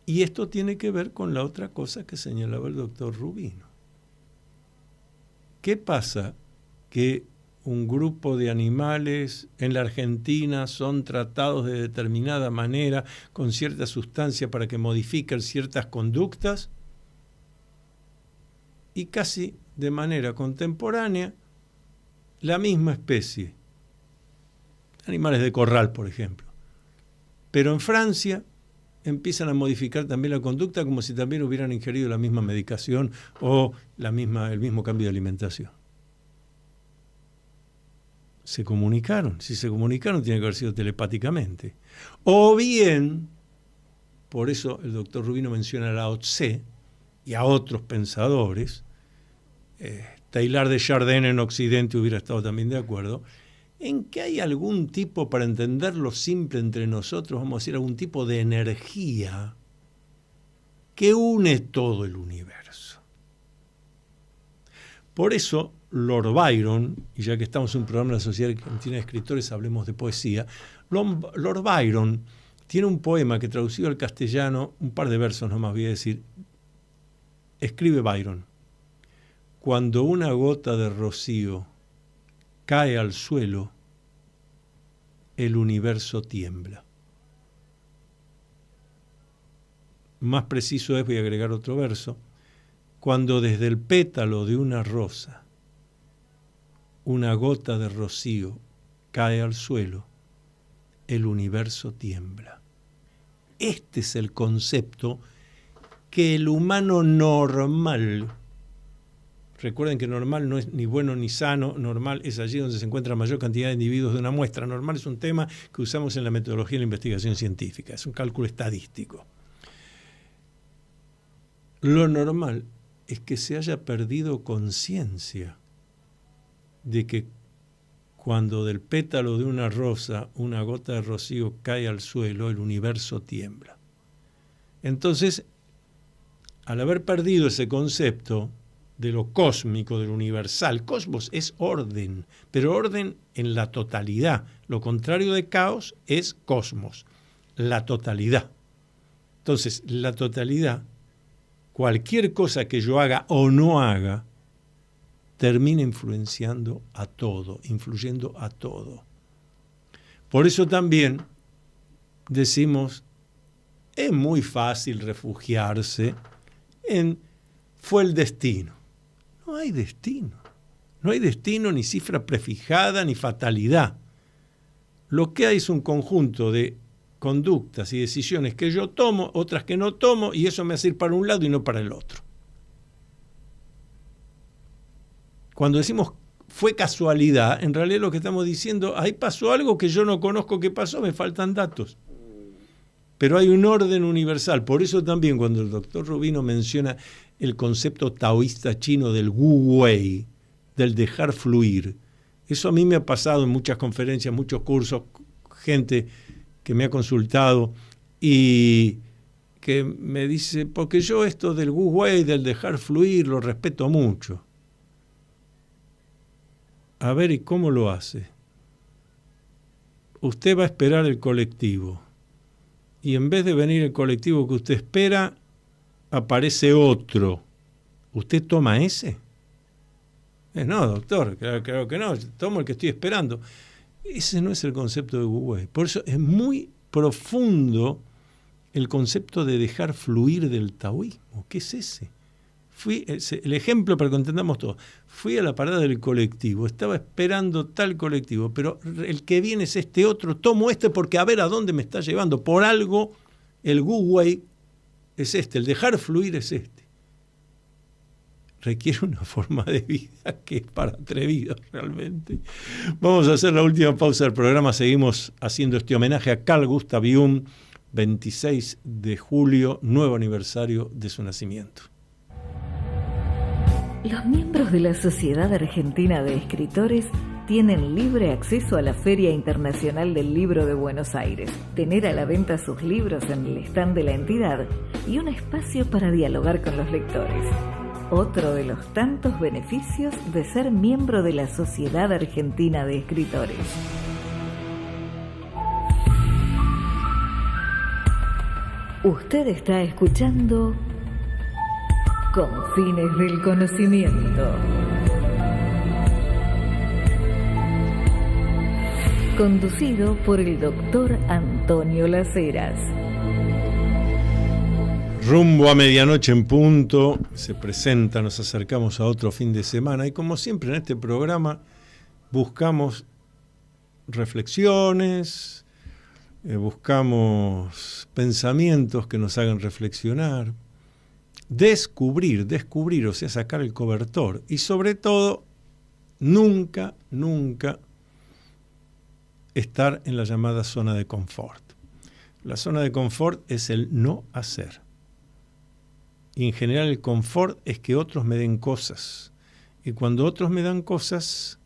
Y esto tiene que ver con la otra cosa que señalaba el doctor Rubino. ¿Qué pasa? Que un grupo de animales en la Argentina son tratados de determinada manera con cierta sustancia para que modifiquen ciertas conductas y casi de manera contemporánea la misma especie, animales de corral por ejemplo, pero en Francia empiezan a modificar también la conducta como si también hubieran ingerido la misma medicación o el mismo cambio de alimentación. Se comunicaron. Si se comunicaron, tiene que haber sido telepáticamente. O bien, por eso el doctor Rubino menciona a Lao Tse y a otros pensadores, Teilhard de Chardin en Occidente hubiera estado también de acuerdo, en que hay algún tipo, para entenderlo simple entre nosotros, vamos a decir, algún tipo de energía que une todo el universo. Por eso, Lord Byron, y ya que estamos en un programa de la Sociedad Argentina de Escritores, hablemos de poesía, Lord Byron tiene un poema que traducido al castellano, un par de versos nomás voy a decir, escribe Byron: cuando una gota de rocío cae al suelo, el universo tiembla. Más preciso es, voy a agregar otro verso, cuando desde el pétalo de una rosa una gota de rocío cae al suelo, el universo tiembla. Este es el concepto que el humano normal, recuerden que normal no es ni bueno ni sano, normal es allí donde se encuentra la mayor cantidad de individuos de una muestra. Normal es un tema que usamos en la metodología de la investigación científica, es un cálculo estadístico. Lo normal es que se haya perdido conciencia de que cuando del pétalo de una rosa una gota de rocío cae al suelo, el universo tiembla. Entonces, al haber perdido ese concepto de lo cósmico, de lo universal, cosmos es orden, pero orden en la totalidad. Lo contrario de caos es cosmos, la totalidad. Entonces, la totalidad, cualquier cosa que yo haga o no haga, termina influenciando a todo, influyendo a todo. Por eso también decimos, es muy fácil refugiarse en fue el destino. No hay destino. No hay destino, ni cifra prefijada, ni fatalidad. Lo que hay es un conjunto de conductas y decisiones que yo tomo, otras que no tomo, y eso me hace ir para un lado y no para el otro. Cuando decimos fue casualidad, en realidad lo que estamos diciendo, ahí pasó algo que yo no conozco que pasó, me faltan datos. Pero hay un orden universal. Por eso también cuando el doctor Rubino menciona el concepto taoísta chino del Wu Wei, del dejar fluir, eso a mí me ha pasado en muchas conferencias, muchos cursos, gente que me ha consultado y que me dice, porque yo esto del Wu Wei, del dejar fluir, lo respeto mucho. A ver, ¿y cómo lo hace? Usted va a esperar el colectivo y en vez de venir el colectivo que usted espera, aparece otro. ¿Usted toma ese? No, doctor, claro que no, tomo el que estoy esperando. Ese no es el concepto de Wu Wei. Por eso es muy profundo el concepto de dejar fluir del taoísmo. ¿Qué es ese? El ejemplo para que entendamos todo. Fui a la parada del colectivo, estaba esperando tal colectivo, pero el que viene es este otro, tomo este porque a ver a dónde me está llevando. Por algo el Wu Wei es este, el dejar fluir es este. Requiere una forma de vida que es para atrevidos realmente. Vamos a hacer la última pausa del programa, seguimos haciendo este homenaje a Carl Gustav Jung, 26 de julio, nuevo aniversario de su nacimiento. Los miembros de la Sociedad Argentina de Escritores tienen libre acceso a la Feria Internacional del Libro de Buenos Aires, tener a la venta sus libros en el stand de la entidad y un espacio para dialogar con los lectores. Otro de los tantos beneficios de ser miembro de la Sociedad Argentina de Escritores. Usted está escuchando Confines del Conocimiento. Conducido por el doctor Antonio Las Heras. Rumbo a medianoche en punto, se presenta, nos acercamos a otro fin de semana y como siempre en este programa buscamos reflexiones, buscamos pensamientos que nos hagan reflexionar, descubrir, o sea, sacar el cobertor y sobre todo nunca estar en la llamada zona de confort. La zona de confort es el no hacer. Y en general el confort es que otros me den cosas. Y cuando otros me dan cosas,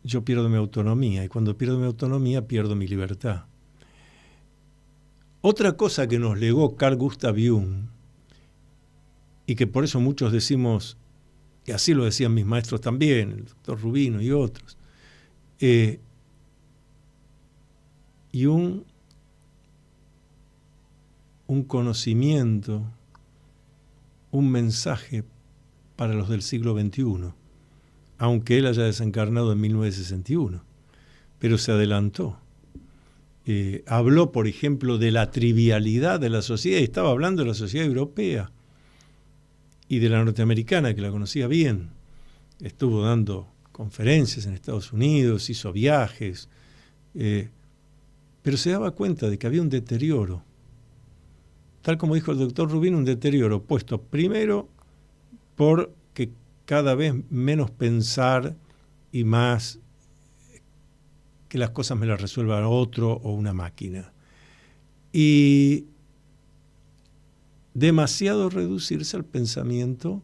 yo pierdo mi autonomía. Y cuando pierdo mi autonomía, pierdo mi libertad. Otra cosa que nos legó Carl Gustav Jung, y que por eso muchos decimos, y así lo decían mis maestros también, el doctor Rubino y otros, Jung, un conocimiento, un mensaje para los del siglo XXI, aunque él haya desencarnado en 1961, pero se adelantó. Habló, por ejemplo, de la trivialidad de la sociedad, y estaba hablando de la sociedad europea y de la norteamericana, que la conocía bien. Estuvo dando conferencias en Estados Unidos, hizo viajes, pero se daba cuenta de que había un deterioro. Tal como dijo el doctor Rubin, un deterioro puesto primero por que cada vez menos pensar y más que las cosas me las resuelva otro o una máquina. Y demasiado reducirse al pensamiento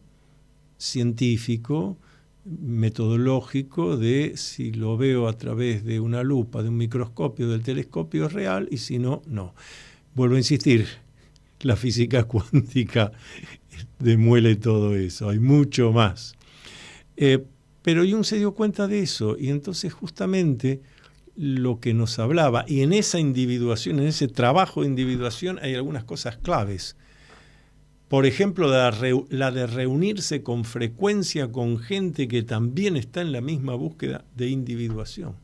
científico, metodológico, de si lo veo a través de una lupa, de un microscopio, del telescopio es real, y si no, no. Vuelvo a insistir, la física cuántica demuele todo eso, hay mucho más. Pero Jung se dio cuenta de eso, y entonces justamente lo que nos hablaba, y en esa individuación, en ese trabajo de individuación hay algunas cosas claves. Por ejemplo, la de reunirse con frecuencia con gente que también está en la misma búsqueda de individuación.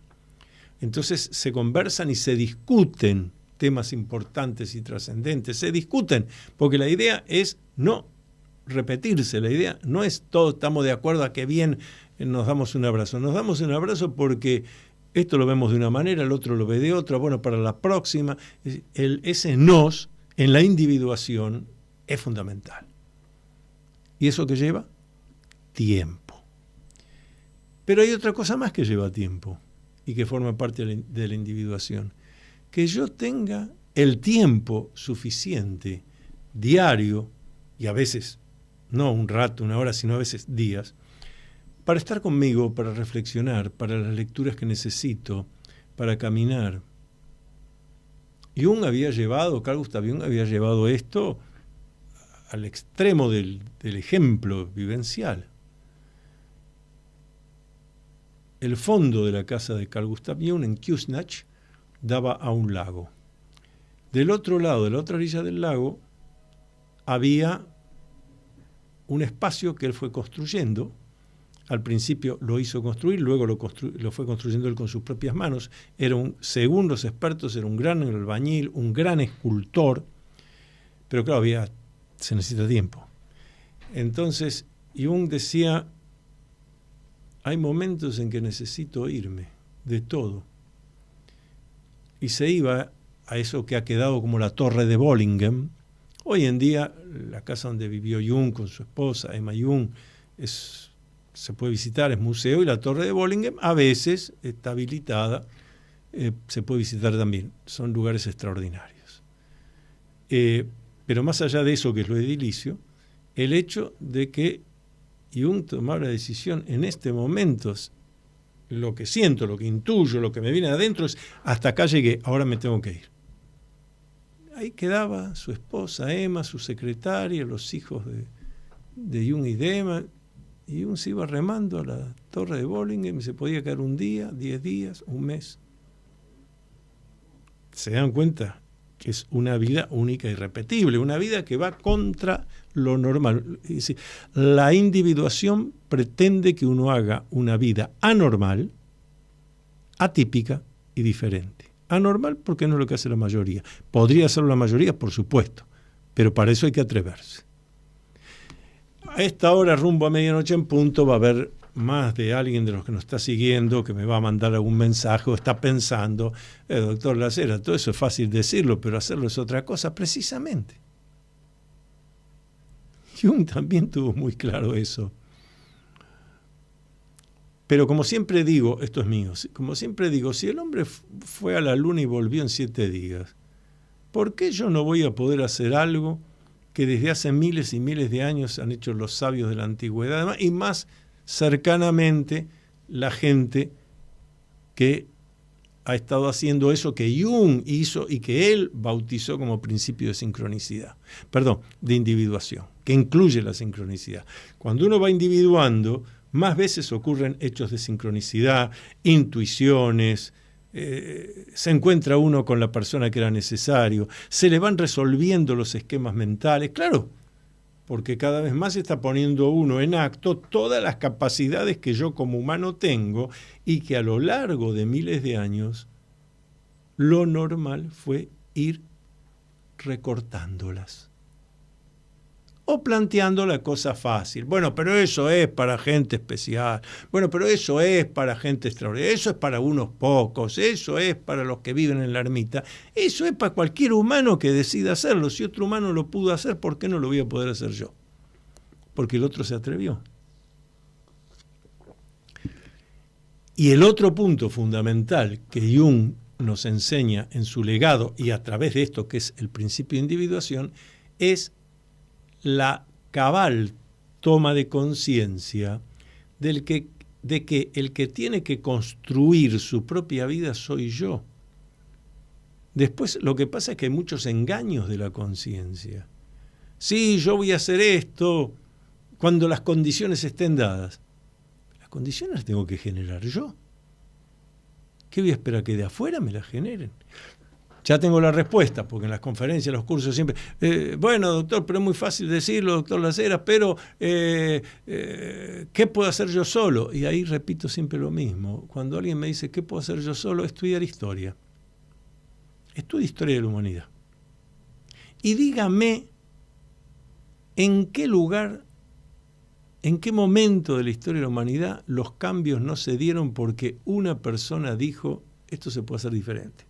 Entonces se conversan y se discuten temas importantes y trascendentes, se discuten, porque la idea es no repetirse, la idea no es todos estamos de acuerdo a que bien nos damos un abrazo porque esto lo vemos de una manera, el otro lo ve de otra, bueno, para la próxima, ese nos en la individuación es fundamental. ¿Y eso qué lleva? Tiempo. Pero hay otra cosa más que lleva tiempo y que forma parte de la individuación. Que yo tenga el tiempo suficiente, diario, y a veces no un rato, una hora, sino a veces días, para estar conmigo, para reflexionar, para las lecturas que necesito, para caminar. Carl Gustav Jung había llevado esto al extremo del ejemplo vivencial. El fondo de la casa de Carl Gustav Jung en Küsnacht daba a un lago. Del otro lado, de la otra orilla del lago, había un espacio que él fue construyendo. Al principio lo hizo construir, luego lo fue construyendo él con sus propias manos. Según los expertos, era un gran albañil, un gran escultor, pero claro, se necesita tiempo. Entonces, Jung decía, hay momentos en que necesito irme de todo. Y se iba a eso que ha quedado como la Torre de Bollingen. Hoy en día, la casa donde vivió Jung con su esposa, Emma Jung, se puede visitar, es museo, y la Torre de Bollingen a veces está habilitada, se puede visitar también. Son lugares extraordinarios. Pero más allá de eso, que es lo edilicio, el hecho de que Jung tomara la decisión en este momento, lo que siento, lo que intuyo, lo que me viene adentro es, hasta acá llegué, ahora me tengo que ir. Ahí quedaba su esposa Emma, su secretaria, los hijos de Jung y de Emma, y Jung se iba remando a la Torre de Bollingen y se podía quedar un día, 10 días, un mes. ¿Se dan cuenta? Que es una vida única y irrepetible, una vida que va contra lo normal. Es decir, la individuación pretende que uno haga una vida anormal, atípica y diferente. Anormal porque no es lo que hace la mayoría. Podría hacerlo la mayoría, por supuesto, pero para eso hay que atreverse. A esta hora, rumbo a medianoche en punto, va a haber más de alguien de los que nos está siguiendo que me va a mandar algún mensaje o está pensando, doctor Lacera, todo eso es fácil decirlo, pero hacerlo es otra cosa, precisamente. Jung también tuvo muy claro eso. Pero como siempre digo, esto es mío, como siempre digo, si el hombre fue a la luna y volvió en 7 días, ¿por qué yo no voy a poder hacer algo que desde hace miles y miles de años han hecho los sabios de la antigüedad, y más cercanamente la gente que ha estado haciendo eso que Jung hizo y que él bautizó como principio de sincronicidad, de individuación, que incluye la sincronicidad? Cuando uno va individuando, más veces ocurren hechos de sincronicidad, intuiciones, se encuentra uno con la persona que era necesario, se le van resolviendo los esquemas mentales, claro, porque cada vez más se está poniendo uno en acto todas las capacidades que yo como humano tengo y que a lo largo de miles de años lo normal fue ir recortándolas. o planteando la cosa fácil. Bueno, pero eso es para gente especial. Bueno, pero eso es para gente extraordinaria. Eso es para unos pocos. Eso es para los que viven en la ermita. Eso es para cualquier humano que decida hacerlo. Si otro humano lo pudo hacer, ¿por qué no lo voy a poder hacer yo? Porque el otro se atrevió. Y el otro punto fundamental que Jung nos enseña en su legado y a través de esto que es el principio de individuación es la cabal toma de conciencia de que el que tiene que construir su propia vida soy yo. Después lo que pasa es que hay muchos engaños de la conciencia. Sí, yo voy a hacer esto cuando las condiciones estén dadas. Las condiciones las tengo que generar yo. ¿Qué voy a esperar que de afuera me las generen? Ya tengo la respuesta, porque en las conferencias, los cursos siempre, bueno, doctor, pero es muy fácil decirlo, doctor Las Heras, pero ¿qué puedo hacer yo solo? Y ahí repito siempre lo mismo. Cuando alguien me dice, ¿qué puedo hacer yo solo? Estudiar historia. Estudia historia de la humanidad. Y dígame en qué lugar, en qué momento de la historia de la humanidad los cambios no se dieron porque una persona dijo, esto se puede hacer diferente.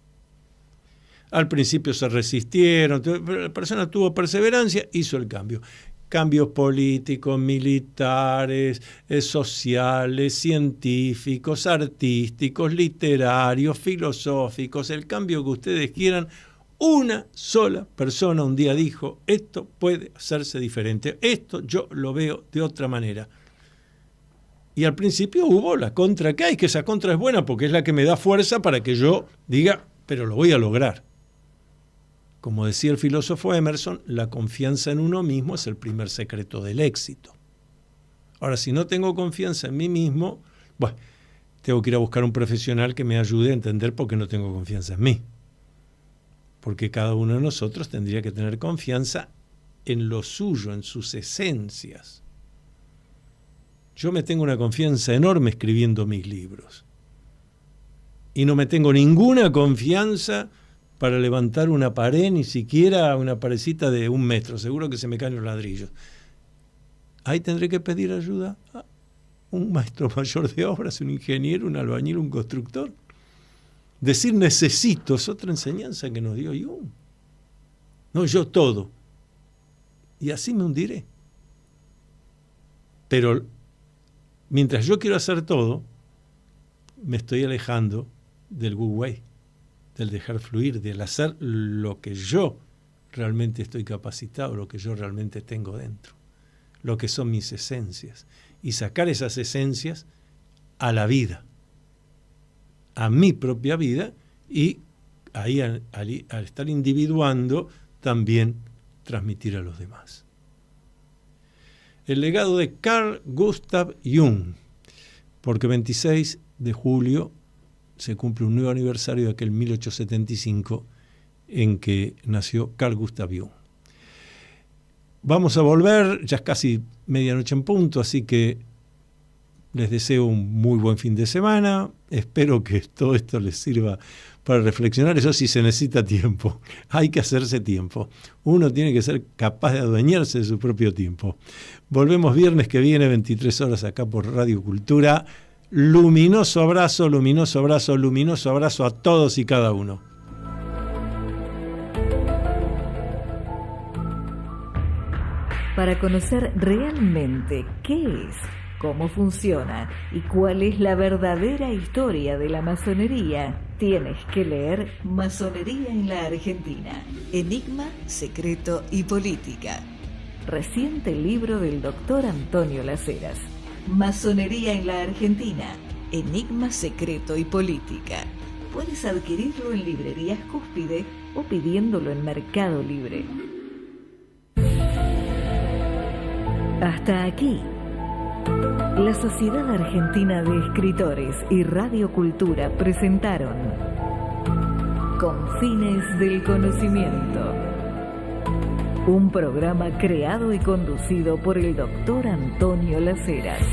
Al principio se resistieron, pero la persona tuvo perseverancia, hizo el cambio. Cambios políticos, militares, sociales, científicos, artísticos, literarios, filosóficos, el cambio que ustedes quieran. Una sola persona un día dijo, esto puede hacerse diferente, esto yo lo veo de otra manera. Y al principio hubo la contra que hay, que esa contra es buena porque es la que me da fuerza para que yo diga, pero lo voy a lograr. Como decía el filósofo Emerson, la confianza en uno mismo es el primer secreto del éxito. Ahora, si no tengo confianza en mí mismo, bueno, tengo que ir a buscar un profesional que me ayude a entender por qué no tengo confianza en mí. Porque cada uno de nosotros tendría que tener confianza en lo suyo, en sus esencias. Yo me tengo una confianza enorme escribiendo mis libros. Y no me tengo ninguna confianza para levantar una pared, ni siquiera una parecita de 1 metro. Seguro que se me caen los ladrillos. Ahí tendré que pedir ayuda a un maestro mayor de obras, un ingeniero, un albañil, un constructor. Decir necesito es otra enseñanza que nos dio Jung. No, yo todo. Y así me hundiré. Pero mientras yo quiero hacer todo, me estoy alejando del Wu Wei, del dejar fluir, del hacer lo que yo realmente estoy capacitado, lo que yo realmente tengo dentro, lo que son mis esencias, y sacar esas esencias a la vida, a mi propia vida, y ahí al estar individuando también transmitir a los demás. El legado de Carl Gustav Jung, porque 26 de julio se cumple un nuevo aniversario de aquel 1875 en que nació Carl Gustav Jung. Vamos a volver, ya es casi medianoche en punto, así que les deseo un muy buen fin de semana. Espero que todo esto les sirva para reflexionar. Eso sí, se necesita tiempo. Hay que hacerse tiempo. Uno tiene que ser capaz de adueñarse de su propio tiempo. Volvemos viernes que viene, 23 horas, acá por Radio Cultura. Luminoso abrazo, luminoso abrazo, luminoso abrazo a todos y cada uno. Para conocer realmente qué es, cómo funciona y cuál es la verdadera historia de la masonería, tienes que leer Masonería en la Argentina. Enigma, secreto y política. Reciente libro del doctor Antonio Las Heras. Masonería en la Argentina, Enigma, secreto y política. Puedes adquirirlo en librerías Cúspide o pidiéndolo en Mercado Libre. Hasta aquí. La Sociedad Argentina de Escritores y Radio Cultura presentaron Confines del Conocimiento. Un programa creado y conducido por el doctor Antonio Las Heras.